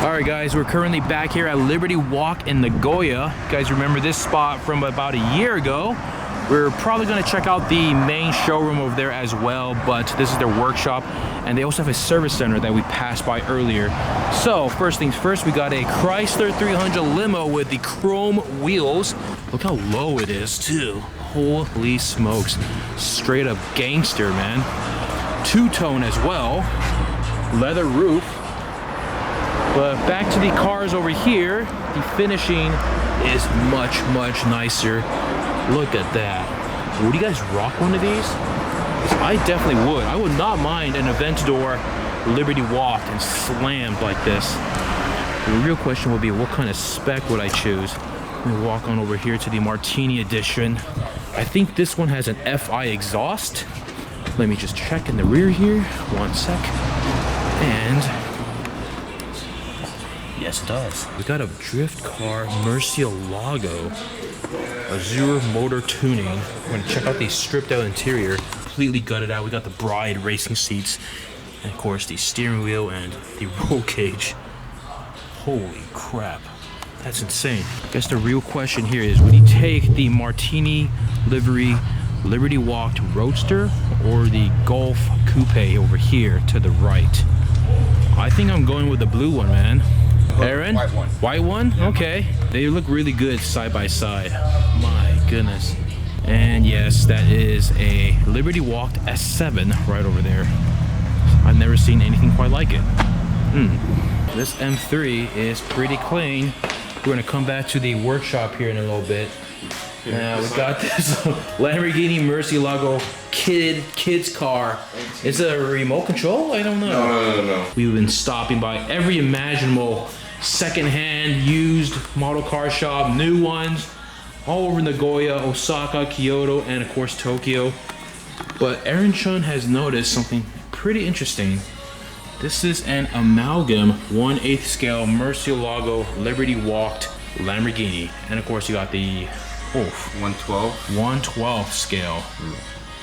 All right, guys, we're currently back here at Liberty Walk in Nagoya. You guys remember this spot from about a year ago. We're probably gonna check out the main showroom over there as well, but this is their workshop, and they also have a service center that we passed by earlier. So first things first, we got a Chrysler 300 Limo with the chrome wheels. Look how low it is too. Holy smokes, straight up gangster, man. Two-tone as well, leather roof. But back to the cars over here, the finishing is much nicer. Look at that. Would you guys rock one of these? I definitely would. I would not mind an Aventador Liberty walked and slammed like this. The real question would be, what kind of spec would I choose? Let me walk on over here to the Martini edition. I think this one has an FI exhaust. Let me just check in the rear here. One sec. And yes, it does. We got a drift car Murcielago Azure motor tuning. We're gonna check out the stripped out interior, completely gutted out. We got the Bride racing seats, and of course the steering wheel and the roll cage. Holy crap, that's insane. I guess the real question here is, would you take the Martini livery Liberty Walked Roadster or the Golf Coupe over here to the right? I think I'm going with the blue one, man. Aaron? White one. White one? Yeah. Okay. They look really good side by side. My goodness. And yes, that is a Liberty Walked S7 right over there. I've never seen anything quite like it. This M3 is pretty clean. We're gonna come back to the workshop here in a little bit. Now we got this Lamborghini Murcielago kids car. Is it a remote control? I don't know. No. We've been stopping by every imaginable secondhand used model car shop, new ones, all over Nagoya, Osaka, Kyoto, and of course Tokyo. But Aaron Chun has noticed something pretty interesting. This is an amalgam 1/8 scale Murcielago Liberty Walked Lamborghini, and of course you got the 1/12 scale.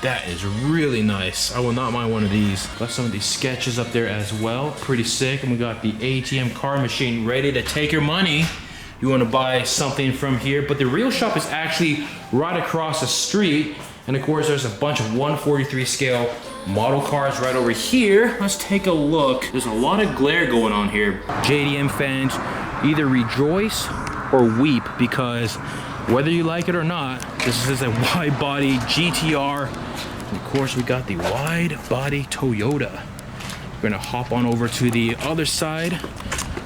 That is really nice. I will not mind one of these. Got some of these sketches up there as well. Pretty sick. And we got the ATM card machine ready to take your money. You want to buy something from here. But the real shop is actually right across the street. And of course, there's a bunch of 1/43 scale model cars right over here. Let's take a look. There's a lot of glare going on here. JDM fans, either rejoice or weep, because whether you like it or not, this is a wide body GTR. And of course, we got the wide body Toyota. We're gonna hop on over to the other side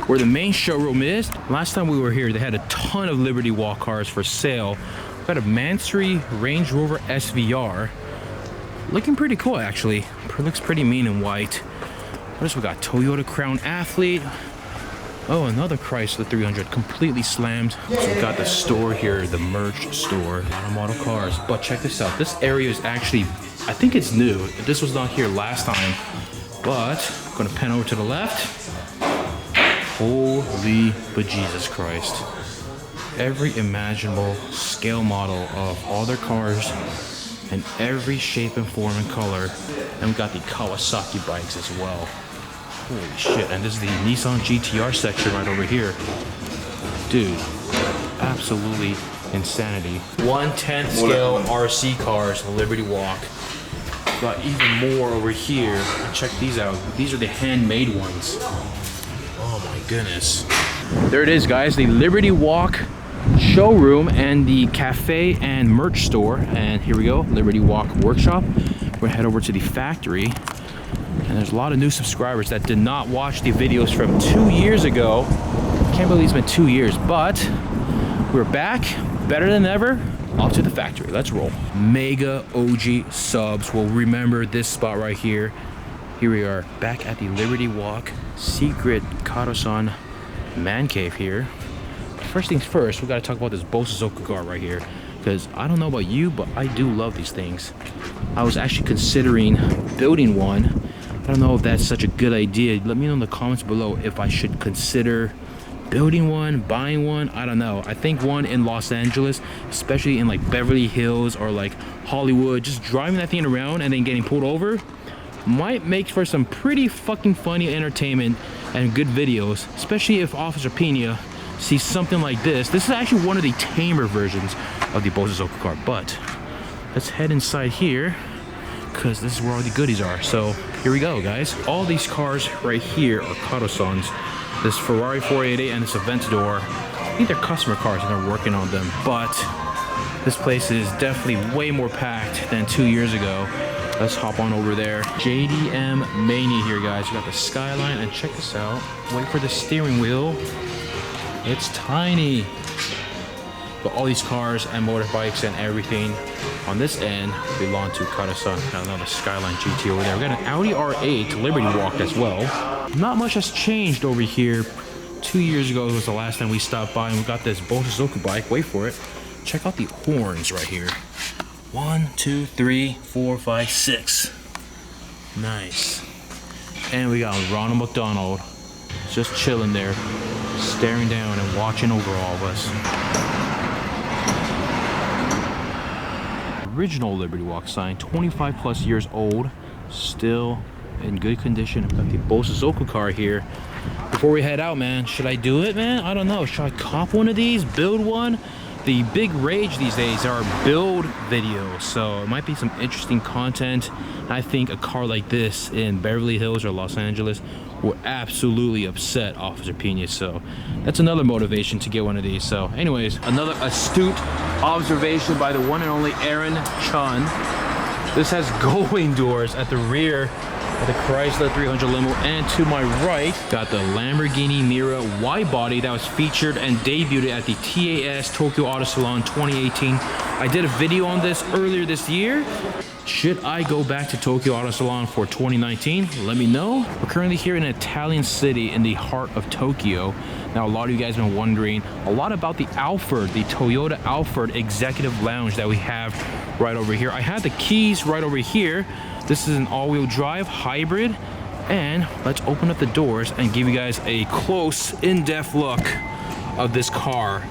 where the main showroom is. Last time we were here, they had a ton of Liberty Walk cars for sale. We got a Mansory Range Rover SVR. Looking pretty cool, actually. Looks pretty mean in white. What else we got? Toyota Crown Athlete. Oh, another Chrysler 300, completely slammed. So we got the store here, the merch store. A lot of model cars. But check this out. This area is actually, I think it's new. This was not here last time. But I'm gonna pan over to the left. Holy bejesus Christ. Every imaginable scale model of all their cars in every shape and form and color. And we got the Kawasaki bikes as well. Holy shit, and this is the Nissan GTR section right over here. Dude, absolutely insanity. 1/10 scale RC cars, Liberty Walk. Got even more over here. Check these out. These are the handmade ones. Oh my goodness. There it is, guys, the Liberty Walk showroom and the cafe and merch store. And here we go, Liberty Walk workshop. We're gonna head over to the factory. And there's a lot of new subscribers that did not watch the videos from 2 years ago. Can't believe it's been 2 years, but we're back, better than ever. Off to the factory, let's roll. Mega OG subs will remember this spot right here. Here we are, back at the Liberty Walk secret Karo-san man cave here. First things first, we gotta talk about this Bosozoku car right here, because I don't know about you, but I do love these things. I was actually considering building one. I don't know if that's such a good idea. Let me know in the comments below if I should consider building one, buying one. I don't know. I think one in Los Angeles, especially in like Beverly Hills or like Hollywood, just driving that thing around and then getting pulled over might make for some pretty fucking funny entertainment and good videos, especially if Officer Pena sees something like this. This is actually one of the tamer versions of the Bosozoku car, but let's head inside here because this is where all the goodies are. So here we go, guys. All these cars right here are Kato-san's. This Ferrari 488 and this Aventador, I think they're customer cars and they're working on them, but this place is definitely way more packed than 2 years ago. Let's hop on over there. JDM Mania here, guys. We got the Skyline, and check this out. Wait for the steering wheel. It's tiny. But all these cars and motorbikes and everything on this end belong to Kato-san. Got another Skyline GT over there. We got an Audi R8 Liberty Walk as well. Not much has changed over here. 2 years ago was the last time we stopped by, and we got this Bosozoku bike. Wait for it. Check out the horns right here. 1, 2, 3, 4, 5, 6. Nice. And we got Ronald McDonald just chilling there, staring down and watching over all of us. Original Liberty Walk sign, 25 plus years old, still in good condition. I've got the Bosozoku car here. Before we head out, man, should I do it, man? I don't know. Should I cop one of these, build one? The big rage these days are build videos, so it might be some interesting content. I think a car like this in Beverly Hills or Los Angeles will absolutely upset Officer Pena, so that's another motivation to get one of these. So anyways, another astute observation by the one and only Aaron Chun. This has going doors at the rear of the Chrysler 300 Limo, and to my right got the Lamborghini Mira wide body that was featured and debuted at the TAS Tokyo Auto Salon 2018. I did a video on this earlier this year. Should I go back to Tokyo Auto Salon for 2019? Let me know. We're currently here in an Italian city in the heart of Tokyo. Now, a lot of you guys have been wondering a lot about the Alford, the Toyota Alford Executive Lounge that we have right over here. I have the keys right over here. This is an all-wheel drive hybrid, and let's open up the doors and give you guys a close, in-depth look of this car.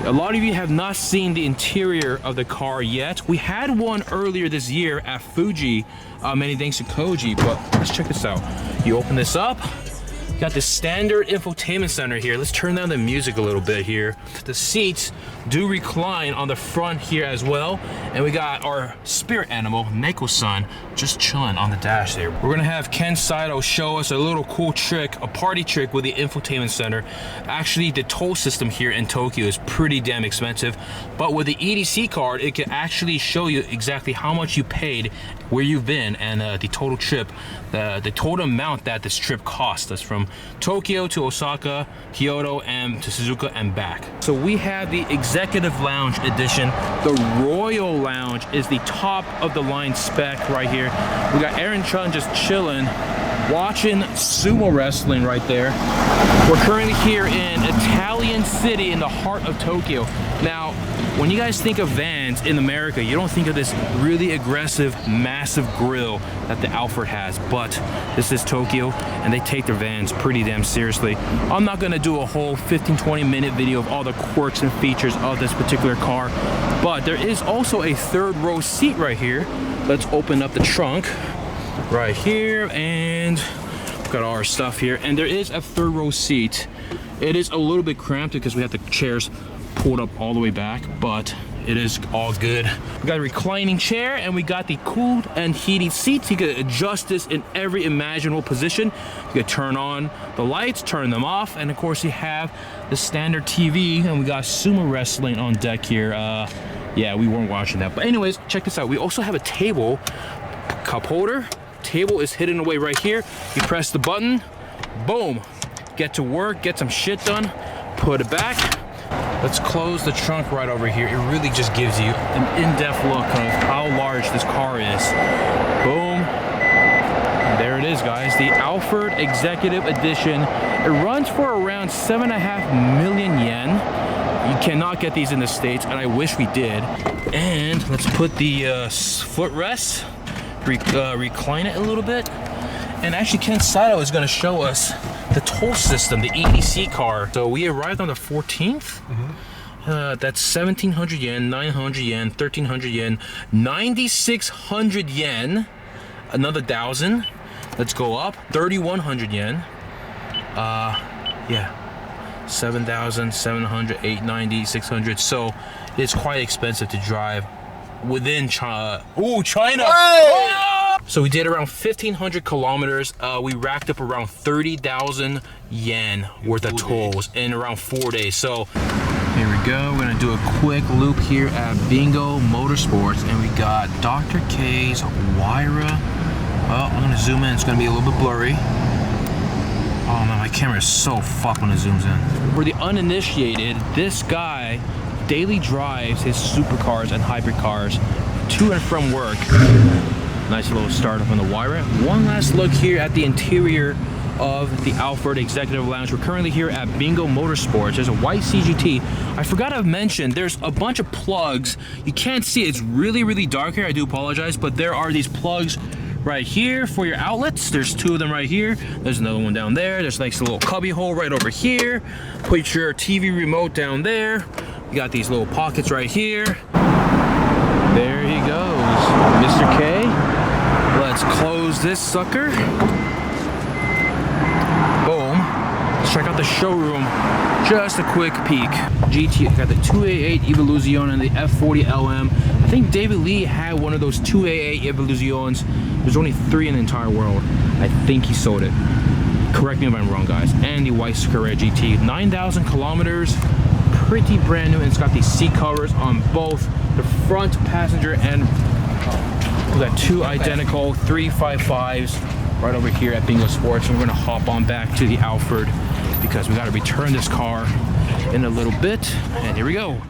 A lot of you have not seen the interior of the car yet. We had one earlier this year at Fuji, many thanks to Koji, but let's check this out. You open this up, you got the standard infotainment center here. Let's turn down the music a little bit here. The seats do recline on the front here as well. And we got our spirit animal, Neko-san, just chilling on the dash there. We're gonna have Ken Saito show us a little cool trick, a party trick with the infotainment center. Actually, the toll system here in Tokyo is pretty damn expensive, but with the EDC card, it can actually show you exactly how much you paid, where you've been, and the total trip, the total amount that this trip cost us from Tokyo to Osaka, Kyoto, and to Suzuka and back. So we have the Executive Lounge edition. The Royal Lounge is the top of the line spec right here. We got Aaron Chun just chilling, watching sumo wrestling right there. We're currently here in Italian City in the heart of Tokyo. Now, when you guys think of vans in America, you don't think of this really aggressive, massive grille that the Alford has, but this is Tokyo, and they take their vans pretty damn seriously. I'm not gonna do a whole 15-20 minute video of all the quirks and features of this particular car, but there is also a third row seat right here. Let's open up the trunk right here, and we've got all our stuff here, and there is a third row seat. It is a little bit cramped because we have the chairs pulled up all the way back, but it is all good. We got a reclining chair, and we got the cooled and heated seats. You can adjust this in every imaginable position. You can turn on the lights, turn them off, and of course you have the standard TV, and we got sumo wrestling on deck here. Yeah, we weren't watching that, but anyways, check this out. We also have a table, cup holder. Table is hidden away right here. You press the button, boom, get to work, get some shit done, put it back. Let's close the trunk right over here. It really just gives you an in-depth look of how large this car is. Boom. And there it is, guys. The Alford Executive Edition. It runs for around 7.5 million yen. You cannot get these in the States, and I wish we did. And let's put the footrest, recline it a little bit. And actually, Ken Saito is going to show us the toll system, the EDC car. So we arrived on the 14th. That's 1,700 yen, 900 yen, 1,300 yen, 9,600 yen, another 1,000. Let's go up, 3,100 yen, Yeah, 7,700, 890, 600. So it's quite expensive to drive within China. Ooh, China! Hey! Oh! So we did around 1,500 kilometers. We racked up around 30,000 yen worth of tolls in around 4 days. So here we go. We're gonna do a quick loop here at Bingo Motorsports, and we got Dr. K's Wyra. Oh, I'm gonna zoom in. It's gonna be a little bit blurry. Oh man, my camera is so fucked when it zooms in. For the uninitiated, this guy daily drives his supercars and hybrid cars to and from work. Nice little startup on the Wyra. One last look here at the interior of the Alfred Executive Lounge. We're currently here at Bingo Motorsports. There's a white CGT. I forgot to mention, there's a bunch of plugs. You can't see it. It's really, really dark here. I do apologize, but there are these plugs right here for your outlets. There's 2 of them right here. There's another one down there. There's like a little cubby hole right over here. Put your TV remote down there. You got these little pockets right here. There he goes, Mr. K. Let's close this sucker. Boom. Let's check out the showroom. Just a quick peek. GT got the 288 Evoluzione and the F40 LM. I think David Lee had one of those 288 Evoluziones. There's only 3 in the entire world. I think he sold it. Correct me if I'm wrong, guys. And the white Carrera GT, 9,000 kilometers, pretty brand new, and it's got these seat covers on both the front passenger and we got 2 identical 355s right over here at Bingo Sports. And we're gonna hop on back to the Alfred because we gotta return this car in a little bit. And here we go.